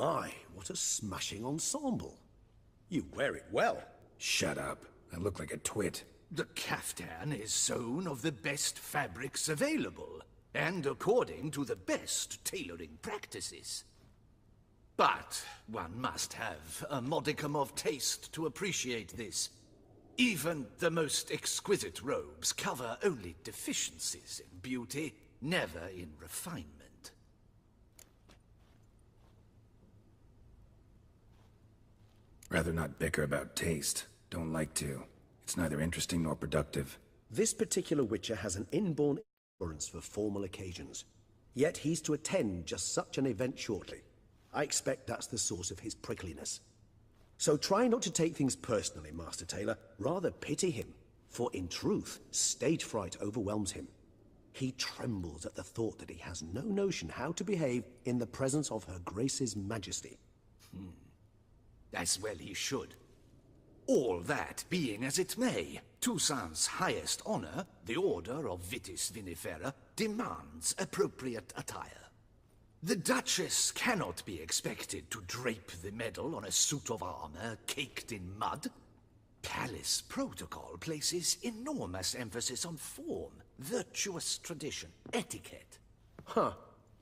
My, what a smashing ensemble. You wear it well. Shut up. I look like a twit. The caftan is sewn of the best fabrics available, and according to the best tailoring practices. But one must have a modicum of taste to appreciate this. Even the most exquisite robes cover only deficiencies in beauty, never in refinement. Rather not bicker about taste. Don't like to. It's neither interesting nor productive. This particular witcher has an inborn tolerance for formal occasions. Yet he's to attend just such an event shortly. I expect that's the source of his prickliness. So try not to take things personally, Master Tailor. Rather pity him. For in truth, stage fright overwhelms him. He trembles at the thought that he has no notion how to behave in the presence of Her Grace's Majesty. As well he should. All that being as it may, Toussaint's highest honor, the Order of Vitis Vinifera, demands appropriate attire. The Duchess cannot be expected to drape the medal on a suit of armor caked in mud. Palace protocol places enormous emphasis on form, virtuous tradition, etiquette. Huh.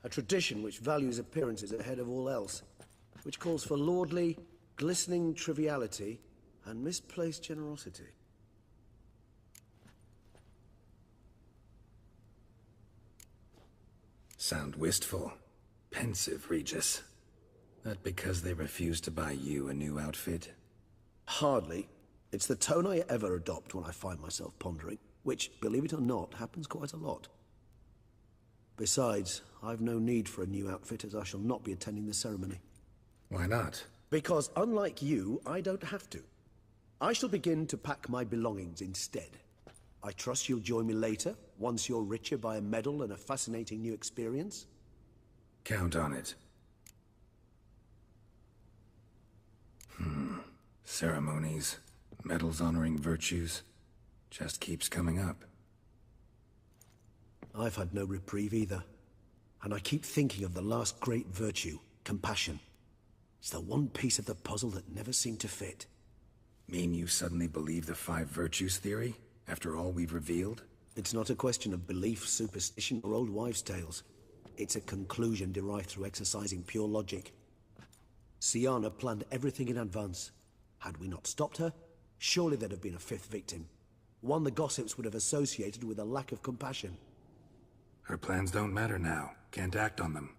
A tradition which values appearances ahead of all else. Which calls for lordly, glistening triviality and misplaced generosity. Sound wistful. Pensive, Regis. That because they refuse to buy you a new outfit? Hardly. It's the tone I ever adopt when I find myself pondering, which, believe it or not, happens quite a lot. Besides, I've no need for a new outfit as I shall not be attending the ceremony. Why not? Because unlike you, I don't have to. I shall begin to pack my belongings instead. I trust you'll join me later, once you're richer by a medal and a fascinating new experience? Count on it. Ceremonies, medals honoring virtues, just keeps coming up. I've had no reprieve either. And I keep thinking of the last great virtue, compassion. It's the one piece of the puzzle that never seemed to fit. Mean you suddenly believe the 5 virtues theory, after all we've revealed? It's not a question of belief, superstition, or old wives' tales. It's a conclusion derived through exercising pure logic. Siana planned everything in advance. Had we not stopped her, surely there'd have been a 5th victim. One the gossips would have associated with a lack of compassion. Her plans don't matter now. Can't act on them.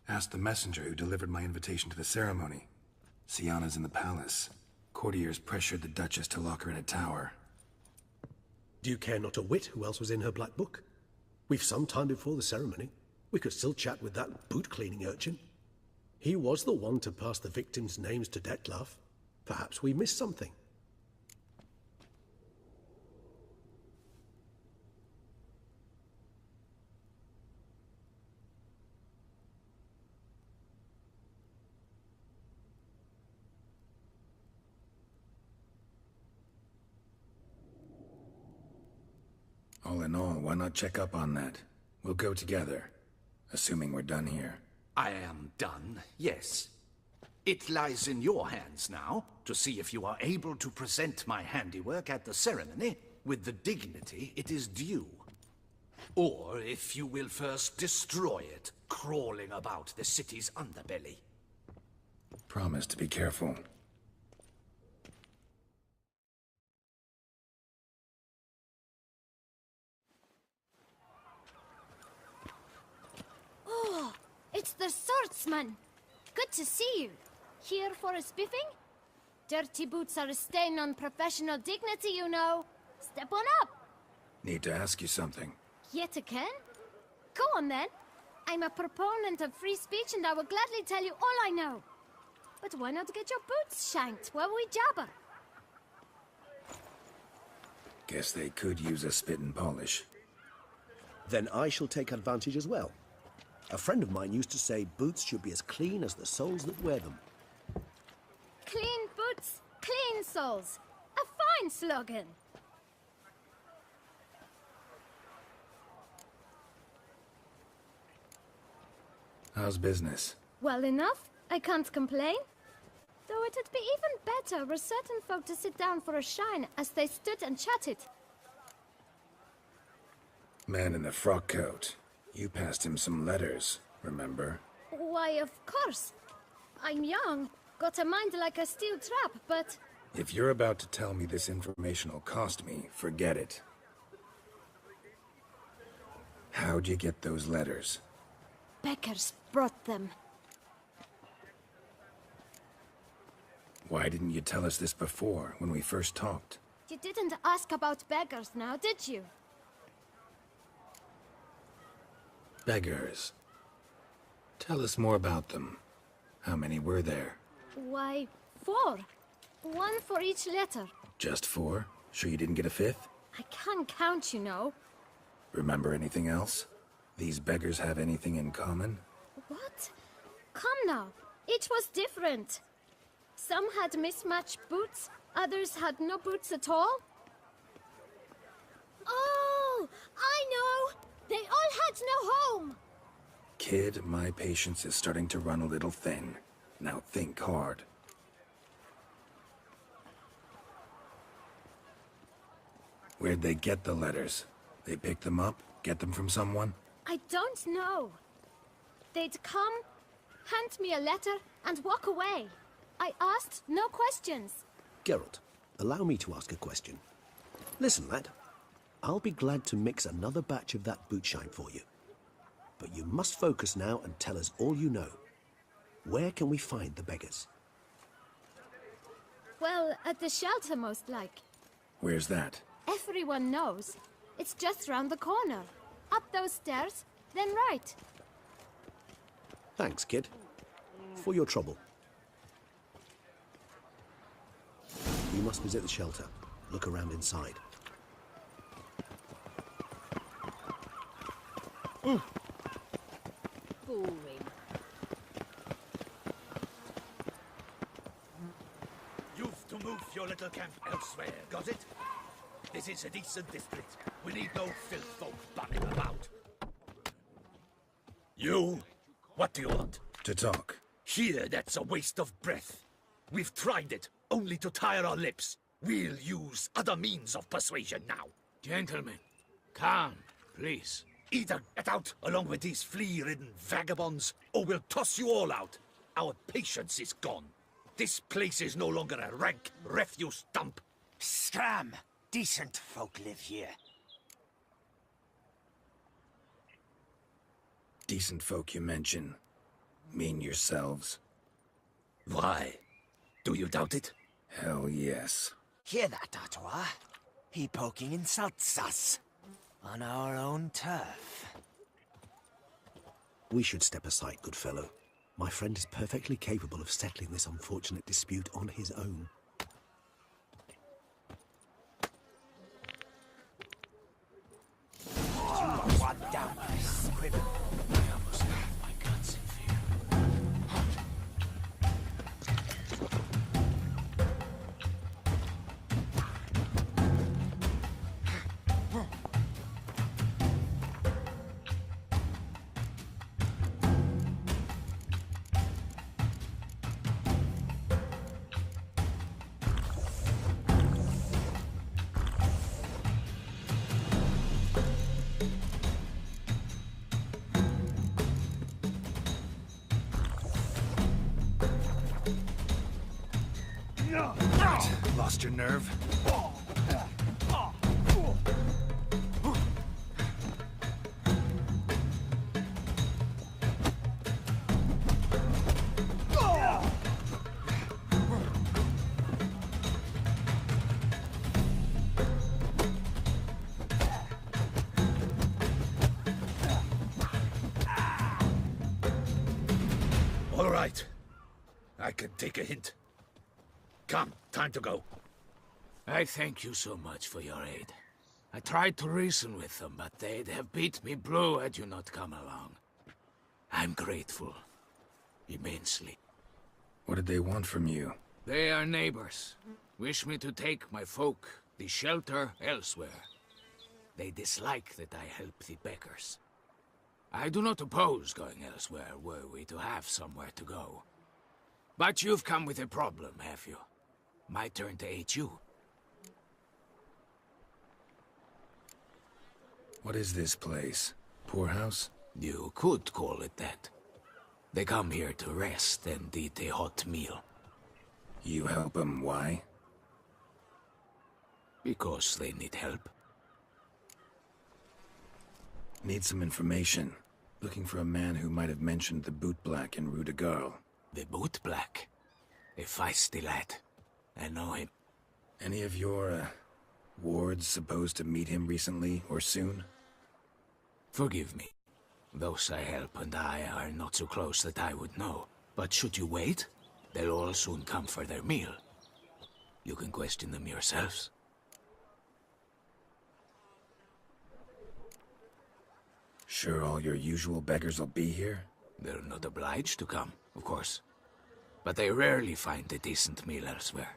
Ask the messenger who delivered my invitation to the ceremony. Siana's in the palace. Courtiers pressured the Duchess to lock her in a tower. Do you care not a whit who else was in her black book? We've some time before the ceremony. We could still chat with that boot-cleaning urchin. He was the one to pass the victims' names to Dettlaff. Perhaps we missed something. All in all, why not check up on that? We'll go together, assuming we're done here. I am done, yes. It lies in your hands now to see if you are able to present my handiwork at the ceremony with the dignity it is due. Or if you will first destroy it, crawling about the city's underbelly. Promise to be careful. Oh, it's the swordsman. Good to see you. Here for a spiffing? Dirty boots are a stain on professional dignity, you know. Step on up. Need to ask you something. Yet again? Go on then. I'm a proponent of free speech and I will gladly tell you all I know. But why not get your boots shanked while we jabber? Guess they could use a spit and polish. Then I shall take advantage as well. A friend of mine used to say boots should be as clean as the soles that wear them. Clean boots, clean soles. A fine slogan. How's business? Well enough. I can't complain. Though it'd be even better were certain folk to sit down for a shine as they stood and chatted. Man in the frock coat. You passed him some letters, remember? Why, of course. I'm young, got a mind like a steel trap, but... If you're about to tell me this information will cost me, forget it. How'd you get those letters? Beggars brought them. Why didn't you tell us this before, when we first talked? You didn't ask about beggars now, did you? Beggars. Tell us more about them. How many were there? Why, 4. 1 for each letter. Just 4? Sure you didn't get a 5th? I can't count, you know. Remember anything else? These beggars have anything in common? What? Come now. Each was different. Some had mismatched boots, others had no boots at all. Oh, I know! They all had no home! Kid, my patience is starting to run a little thin. Now think hard. Where'd they get the letters? They pick them up? Get them from someone? I don't know. They'd come, hand me a letter, and walk away. I asked no questions. Geralt, allow me to ask a question. Listen, lad. I'll be glad to mix another batch of that bootshine for you. But you must focus now and tell us all you know. Where can we find the beggars? Well, at the shelter, most like. Where's that? Everyone knows. It's just round the corner. Up those stairs, then right. Thanks, kid. For your trouble. You must visit the shelter. Look around inside. Boring. You've to move your little camp elsewhere, got it? This is a decent district. We need no filth folk bugging about. You? What do you want? To talk. Here, that's a waste of breath. We've tried it, only to tire our lips. We'll use other means of persuasion now. Gentlemen, calm, please. Either get out along with these flea-ridden vagabonds, or we'll toss you all out. Our patience is gone. This place is no longer a rank refuse dump. Scram! Decent folk live here. Decent folk you mention. Mean yourselves. Why? Do you doubt it? Hell yes. Hear that, Artois? He poking insults us. On our own turf. We should step aside, good fellow. My friend is perfectly capable of settling this unfortunate dispute on his own. What down my scribble? I almost have my guts in fear. Lost your nerve? All right. I can take a hint. Come, time to go. I thank you so much for your aid. I tried to reason with them, but they'd have beat me blue had you not come along. I'm grateful. Immensely. What did they want from you? They are neighbors. Wish me to take my folk, the shelter, elsewhere. They dislike that I help the beggars. I do not oppose going elsewhere were we to have somewhere to go. But you've come with a problem, have you? My turn to aid you. What is this place? Poorhouse? You could call it that. They come here to rest and eat a hot meal. You help them, why? Because they need help. Need some information. Looking for a man who might have mentioned the boot black in Rue de Garl. The boot black. A feisty lad. I know him. Any of your, wards supposed to meet him recently or soon? Forgive me. Those I help and I are not so close that I would know. But should you wait, they'll all soon come for their meal. You can question them yourselves. Sure all your usual beggars will be here? They're not obliged to come, of course. But they rarely find a decent meal elsewhere.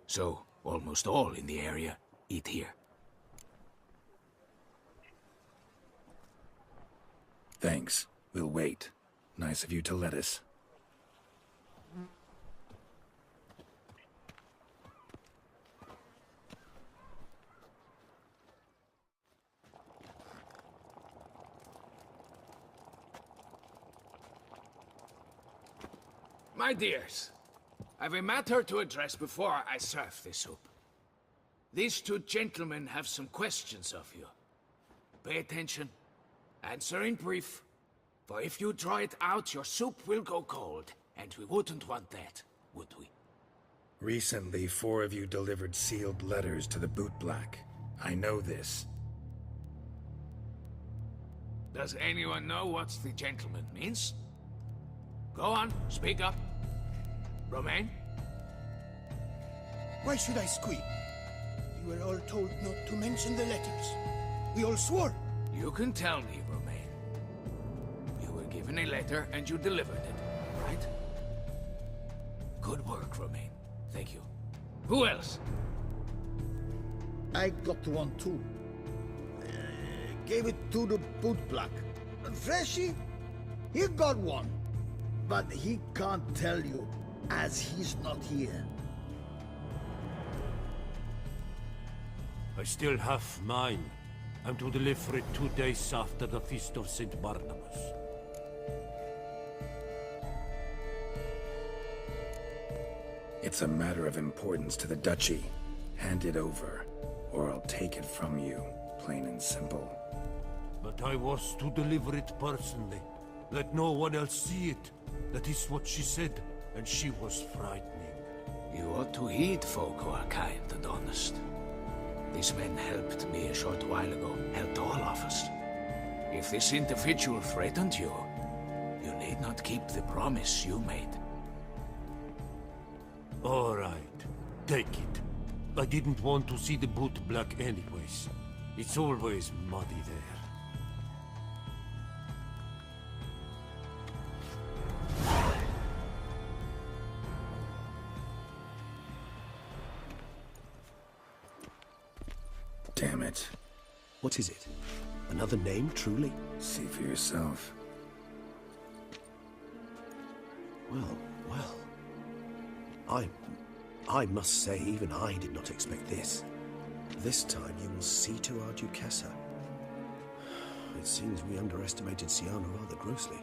So, almost all in the area eat here. Thanks. We'll wait. Nice of you to let us. My dears, I've a matter to address before I serve the soup. These two gentlemen have some questions of you. Pay attention. Answer in brief. For if you draw it out, your soup will go cold. And we wouldn't want that, would we? Recently, 4 of you delivered sealed letters to the boot black. I know this. Does anyone know what the gentleman means? Go on, speak up. Romain? Why should I squeal? We were all told not to mention the letters. We all swore. You can tell me, Romain. You were given a letter and you delivered it, right? Good work, Romain. Thank you. Who else? I got one too. Gave it to the boot black. Freshy, he got one. But he can't tell you, as he's not here. I still have mine. I'm to deliver it 2 days after the Feast of St. Barnabas. It's a matter of importance to the Duchy. Hand it over, or I'll take it from you, plain and simple. But I was to deliver it personally. Let no one else see it. That is what she said, and she was frightening. You ought to heed folk who are kind and honest. These men helped me a short while ago, helped all of us. If this individual threatened you, you need not keep the promise you made. All right, take it. I didn't want to see the boot black anyways. It's always muddy there. Damn it. What is it? Another name, truly? See for yourself. Well, well. I must say, even I did not expect this. This time you will see to our Duchessa. It seems we underestimated Siana rather grossly.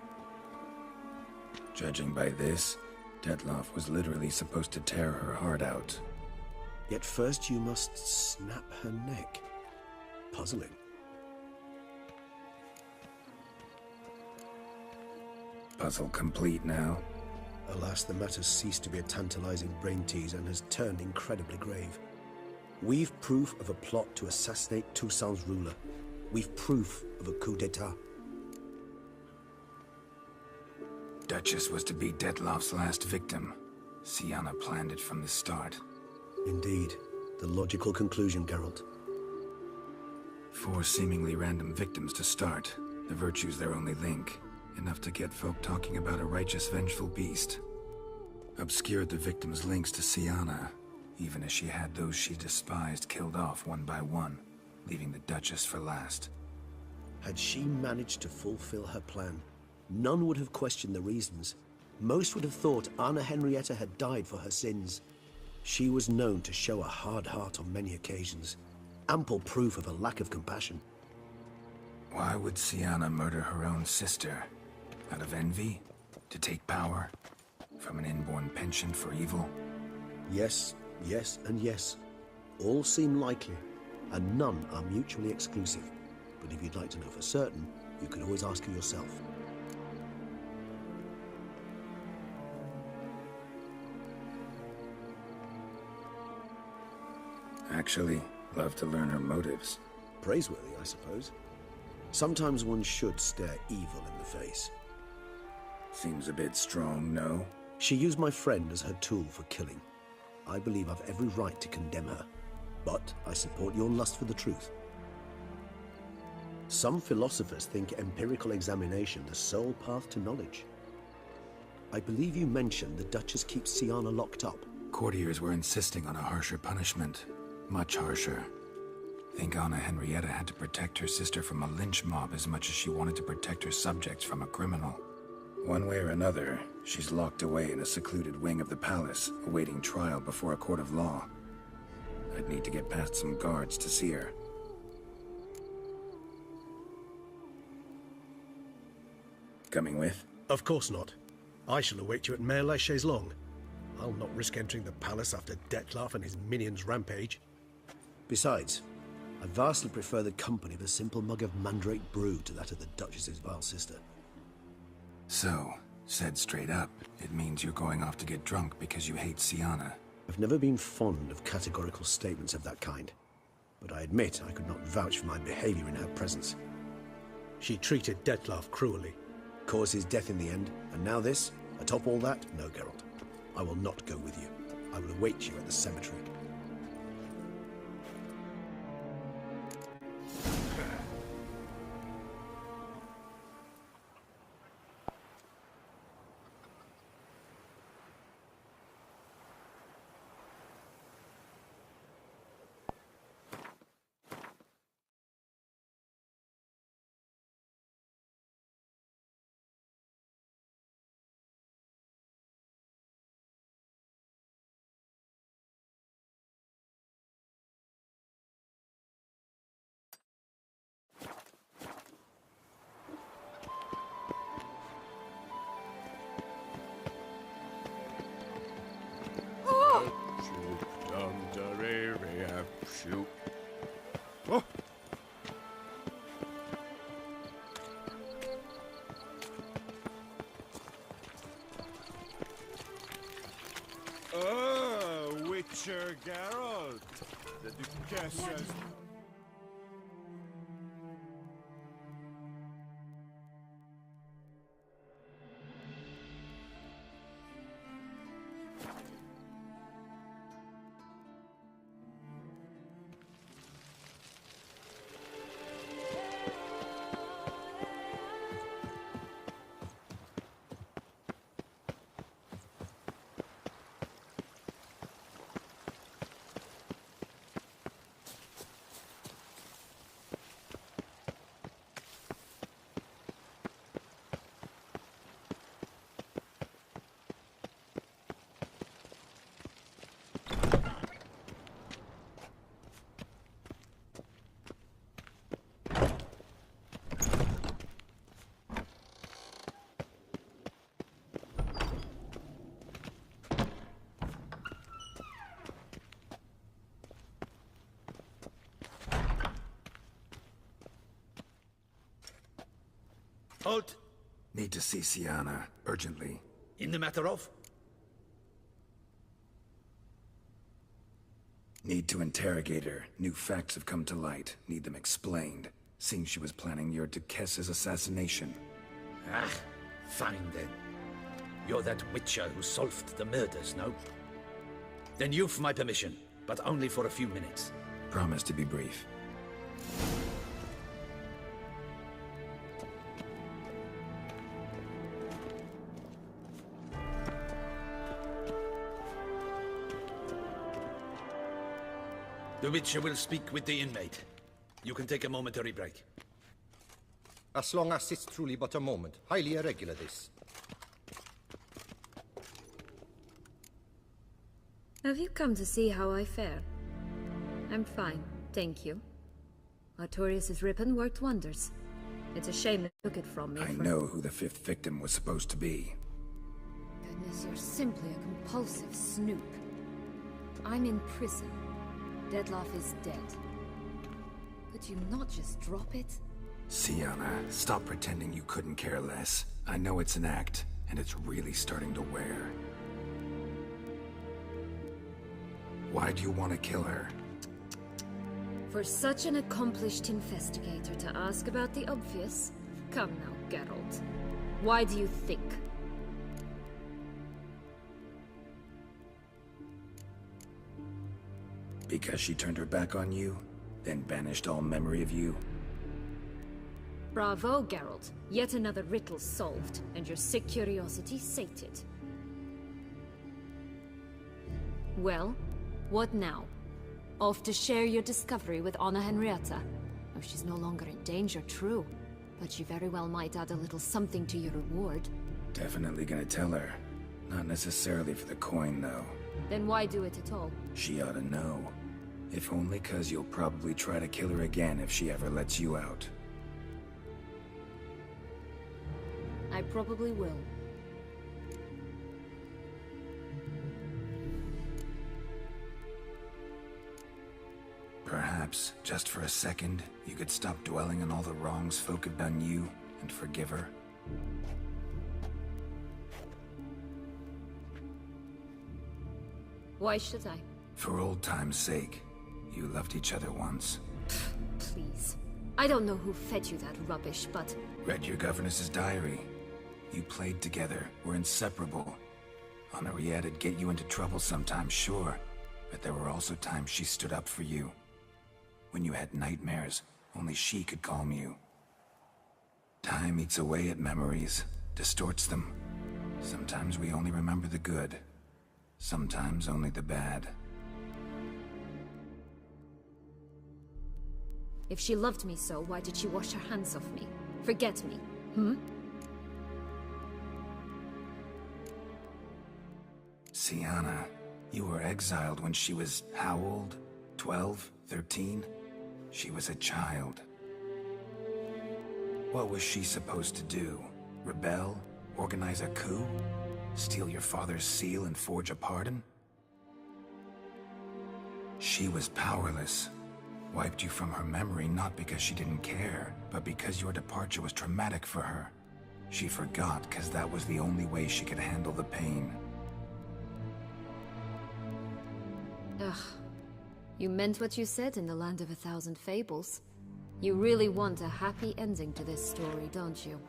Judging by this, Detloff was literally supposed to tear her heart out. Yet first you must snap her neck. Puzzling. Puzzle complete now? Alas, the matter's ceased to be a tantalizing brain tease and has turned incredibly grave. We've proof of a plot to assassinate Toussaint's ruler. We've proof of a coup d'etat. Duchess was to be Detloff's last victim. Siana planned it from the start. Indeed. The logical conclusion, Geralt. 4 seemingly random victims to start. The virtue's their only link. Enough to get folk talking about a righteous, vengeful beast. Obscured the victims' links to Siana, even as she had those she despised killed off one by one, leaving the Duchess for last. Had she managed to fulfill her plan, none would have questioned the reasons. Most would have thought Anna Henrietta had died for her sins. She was known to show a hard heart on many occasions. Ample proof of a lack of compassion. Why would Sienna murder her own sister? Out of envy? To take power? From an inborn penchant for evil? Yes, yes, and yes. All seem likely, and none are mutually exclusive. But if you'd like to know for certain, you can always ask her yourself. Actually, love to learn her motives. Praiseworthy, I suppose. Sometimes one should stare evil in the face. Seems a bit strong, no? She used my friend as her tool for killing. I believe I've every right to condemn her, but I support your lust for the truth. Some philosophers think empirical examination the sole path to knowledge. I believe you mentioned the Duchess keeps Sienna locked up. Courtiers were insisting on a harsher punishment. Much harsher. Think Anna Henrietta had to protect her sister from a lynch mob as much as she wanted to protect her subjects from a criminal. One way or another, she's locked away in a secluded wing of the palace, awaiting trial before a court of law. I'd need to get past some guards to see her. Coming with? Of course not. I shall await you at Mare La Chaise-Longue. I'll not risk entering the palace after Dettlaff and his minions rampage. Besides, I vastly prefer the company of a simple mug of mandrake brew to that of the Duchess's vile sister. So, said straight up, it means you're going off to get drunk because you hate Sienna. I've never been fond of categorical statements of that kind, but I admit I could not vouch for my behavior in her presence. She treated Dettlaff cruelly, caused his death in the end, and now this? Atop all that? No, Geralt. I will not go with you. I will await you at the cemetery. Oh. Witcher Geralt, the Duchess has... Halt! Need to see Sienna, urgently. In the matter of? Need to interrogate her. New facts have come to light. Need them explained. Seems she was planning your Duchess's assassination. Ah, fine then. You're that witcher who solved the murders, no? Then you've my permission, but only for a few minutes. Promise to be brief. The Witcher will speak with the inmate. You can take a momentary break. As long as it's truly but a moment. Highly irregular, this. Have you come to see how I fare? I'm fine, thank you. Artorius' ribbon worked wonders. It's a shame they took it from me. I know who the fifth victim was supposed to be. Goodness, you're simply a compulsive snoop. I'm in prison. Dettlaff is dead. Could you not just drop it? Sienna, stop pretending you couldn't care less. I know it's an act, and it's really starting to wear. Why do you want to kill her? For such an accomplished investigator to ask about the obvious? Come now, Geralt. Why do you think? Because she turned her back on you, then banished all memory of you? Bravo, Geralt. Yet another riddle solved, and your sick curiosity sated. Well, what now? Off to share your discovery with Anna Henrietta? Oh, she's no longer in danger, true. But she very well might add a little something to your reward. Definitely gonna tell her. Not necessarily for the coin, though. Then why do it at all? She ought to know. If only 'cause you'll probably try to kill her again if she ever lets you out. I probably will. Perhaps, just for a second, you could stop dwelling on all the wrongs folk have done you, and forgive her. Why should I? For old time's sake. You loved each other once. Please. I don't know who fed you that rubbish, but... Read your governess's diary. You played together, were inseparable. Henriette'd get you into trouble sometimes, sure. But there were also times she stood up for you. When you had nightmares, only she could calm you. Time eats away at memories, distorts them. Sometimes we only remember the good. Sometimes only the bad. If she loved me so, why did she wash her hands off me? Forget me, hmm? Sienna, you were exiled when she was how old? 12? 13? She was a child. What was she supposed to do? Rebel? Organize a coup? Steal your father's seal and forge a pardon? She was powerless. Wiped you from her memory not because she didn't care, but because your departure was traumatic for her. She forgot because that was the only way she could handle the pain. Ugh. You meant what you said in the Land of 1,000 Fables. You really want a happy ending to this story, don't you?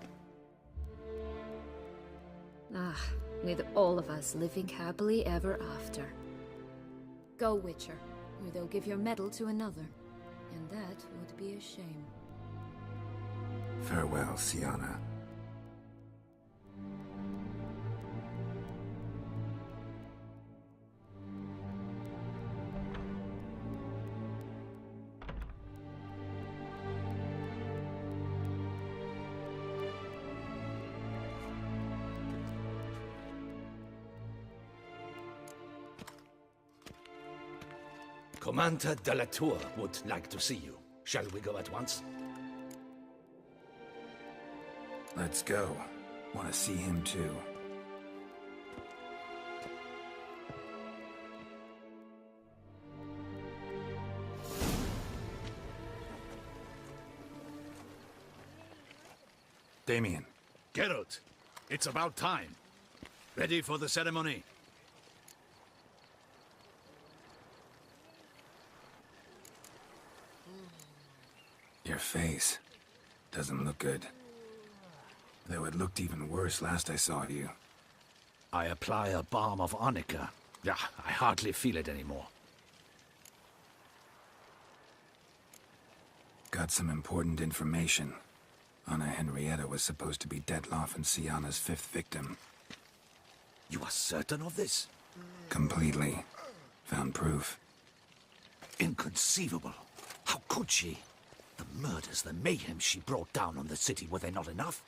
Ah, with all of us living happily ever after. Go, Witcher, or they'll give your medal to another. And that would be a shame. Farewell, Sienna. Commander de la Tour would like to see you. Shall we go at once? Let's go. Want to see him too. Damien. Geralt, it's about time. Ready for the ceremony? Your face doesn't look good. Though it looked even worse last I saw you. I apply a balm of arnica. Yeah, I hardly feel it anymore. Got some important information. Anna Henrietta was supposed to be Dettlaff and Sienna's fifth victim. You are certain of this? Completely. Found proof. Inconceivable. How could she? The murders, the mayhem she brought down on the city, were they not enough?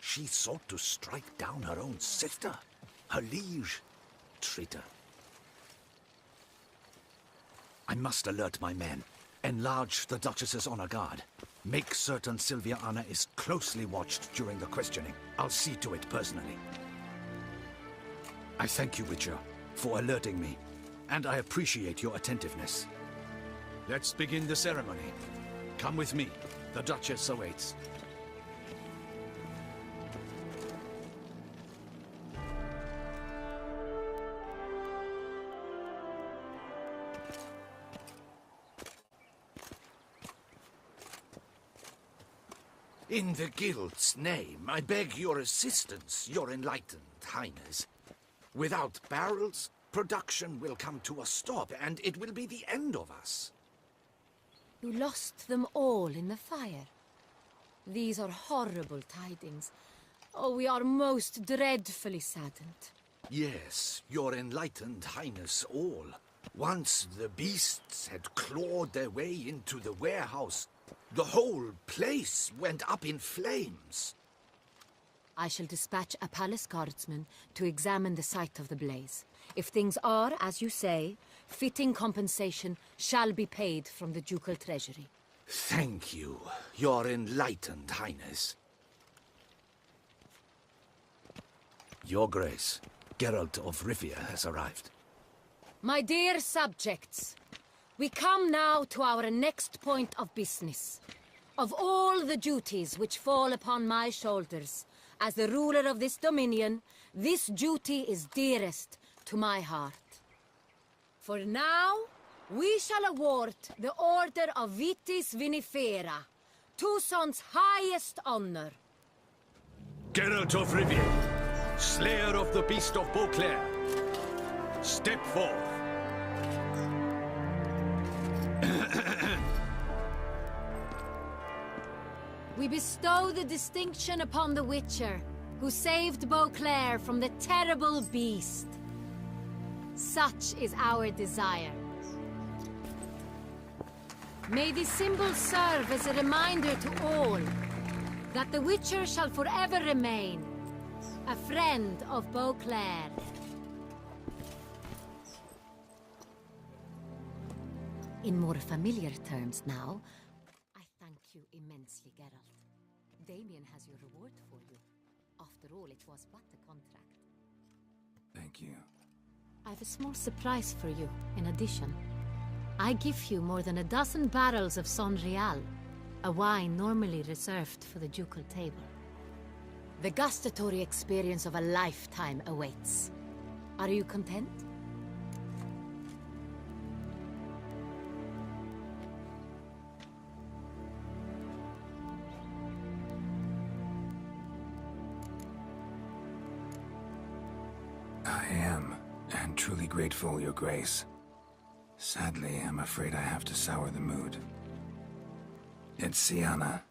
She sought to strike down her own sister, her liege. Traitor. I must alert my men. Enlarge the Duchess's honor guard. Make certain Sylvia Anna is closely watched during the questioning. I'll see to it personally. I thank you, Witcher, for alerting me, and I appreciate your attentiveness. Let's begin the ceremony. Come with me. The Duchess awaits. In the Guild's name, I beg your assistance, your enlightened highness. Without barrels, production will come to a stop, and it will be the end of us. You lost them all in the fire. These are horrible tidings. Oh, we are most dreadfully saddened. Yes, your enlightened highness all. Once the beasts had clawed their way into the warehouse, the whole place went up in flames. I shall dispatch a palace guardsman to examine the site of the blaze. If things are, as you say, fitting compensation shall be paid from the ducal treasury. Thank you, your enlightened highness. Your Grace, Geralt of Rivia has arrived. My dear subjects, we come now to our next point of business. Of all the duties which fall upon my shoulders, as the ruler of this dominion, this duty is dearest to my heart. For now, we shall award the Order of Vitis Vinifera, Tucson's highest honor. Geralt of Rivia, slayer of the beast of Beauclair, step forth. We bestow the distinction upon the Witcher, who saved Beauclair from the terrible beast. Such is our desire. May this symbol serve as a reminder to all that the Witcher shall forever remain a friend of Beauclair. In more familiar terms now, I thank you immensely, Geralt. Damien has your reward for you. After all, it was but a contract. Thank you. I've a small surprise for you, in addition. I give you more than a dozen barrels of Son Real, a wine normally reserved for the ducal table. The gustatory experience of a lifetime awaits. Are you content? I am, and truly grateful, Your Grace. Sadly, I'm afraid I have to sour the mood. It's Syanna.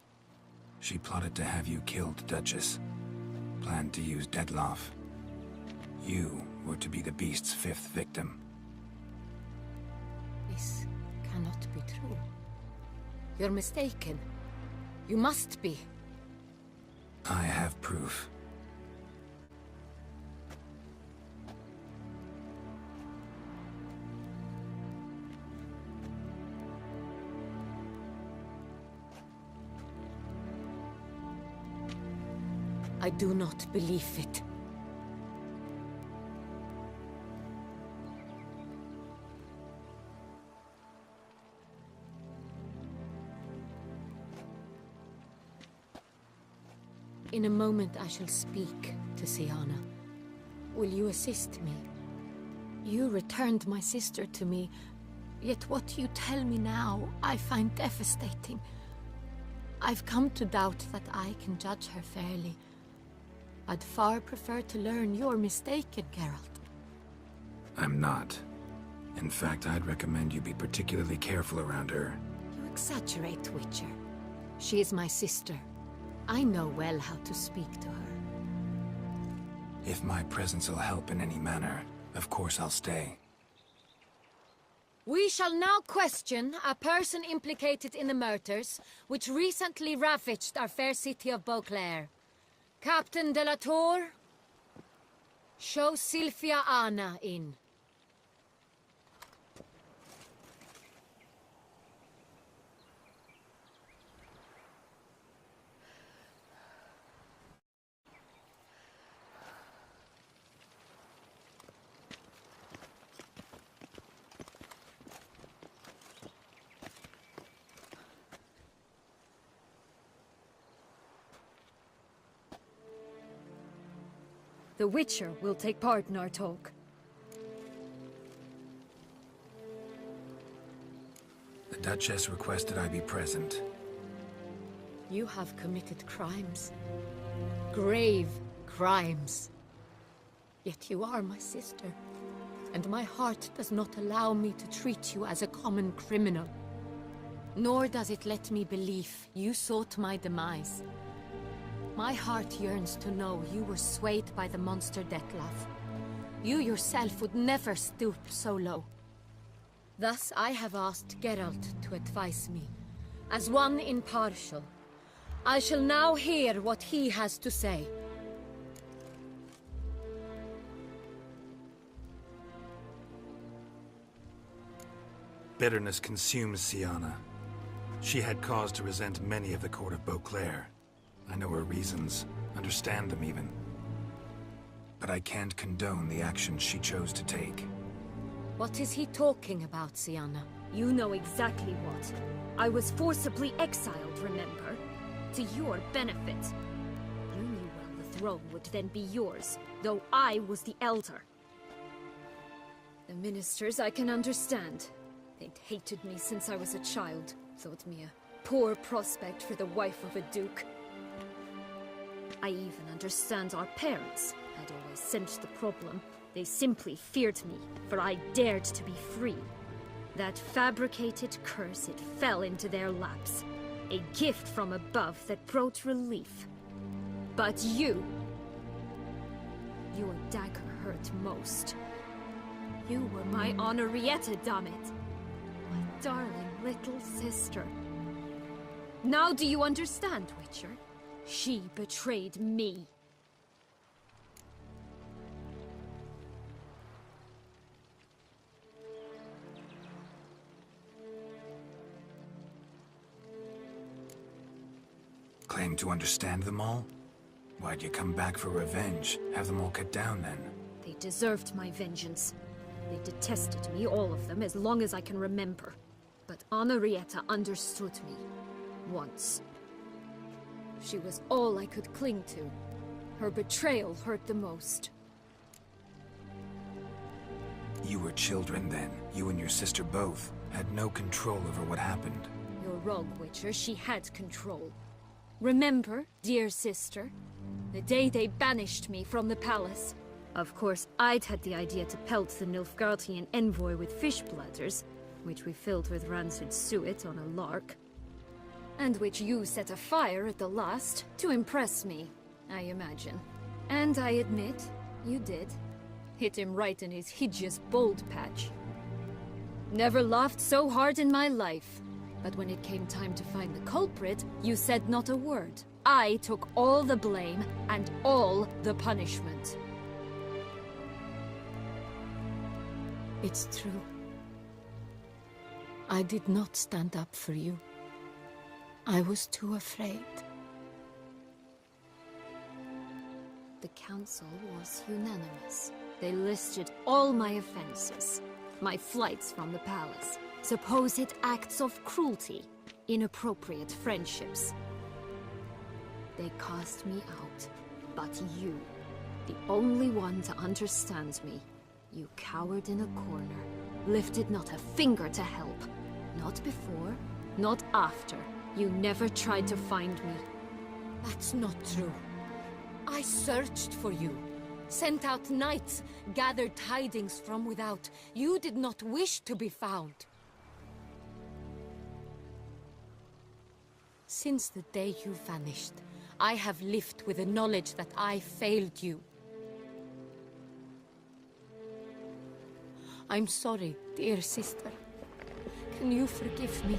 She plotted to have you killed, Duchess. Planned to use Dettlaff. You were to be the beast's fifth victim. This cannot be true. You're mistaken. You must be. I have proof. I do not believe it. In a moment I shall speak to Syanna. Will you assist me? You returned my sister to me, yet what you tell me now I find devastating. I've come to doubt that I can judge her fairly. I'd far prefer to learn you're mistaken, Geralt. I'm not. In fact, I'd recommend you be particularly careful around her. You exaggerate, Witcher. She is my sister. I know well how to speak to her. If my presence will help in any manner, of course I'll stay. We shall now question a person implicated in the murders which recently ravaged our fair city of Beauclair. Captain de la Tour, show Sylvia Anna in. The Witcher will take part in our talk. The Duchess requested I be present. You have committed crimes. Grave crimes. Yet you are my sister, and my heart does not allow me to treat you as a common criminal. Nor does it let me believe you sought my demise. My heart yearns to know you were swayed by the monster Dettlaff. You yourself would never stoop so low. Thus I have asked Geralt to advise me, as one impartial. I shall now hear what he has to say. Bitterness consumes Siana. She had cause to resent many of the court of Beauclair. I know her reasons, understand them even. But I can't condone the actions she chose to take. What is he talking about, Siana? You know exactly what. I was forcibly exiled, remember? To your benefit. You knew well the throne would then be yours, though I was the elder. The ministers I can understand. They'd hated me since I was a child, thought me a poor prospect for the wife of a duke. I even understand our parents. I'd always sensed the problem. They simply feared me, for I dared to be free. That fabricated curse, it fell into their laps. A gift from above that brought relief. But you... Your dagger hurt most. You were my Henrietta, damn it. My darling little sister. Now do you understand, Witcher? She betrayed me. Claim to understand them all? Why'd you come back for revenge? Have them all cut down then? They deserved my vengeance. They detested me, all of them, as long as I can remember. But Henrietta understood me. Once. She was all I could cling to. Her betrayal hurt the most. You were children then. You and your sister both had no control over what happened. You're wrong, Witcher. She had control. Remember, dear sister? The day they banished me from the palace. Of course, I'd had the idea to pelt the Nilfgaardian envoy with fish bladders, which we filled with rancid suet on a lark. And which you set afire at the last, to impress me, I imagine. And I admit, you did. Hit him right in his hideous bald patch. Never laughed so hard in my life. But when it came time to find the culprit, you said not a word. I took all the blame and all the punishment. It's true. I did not stand up for you. I was too afraid. The council was unanimous. They listed all my offenses. My flights from the palace. Supposed acts of cruelty. Inappropriate friendships. They cast me out. But you, the only one to understand me, you cowered in a corner, lifted not a finger to help. Not before, not after. You never tried to find me. That's not true. I searched for you. Sent out knights, gathered tidings from without. You did not wish to be found. Since the day you vanished, I have lived with the knowledge that I failed you. I'm sorry, dear sister. Can you forgive me?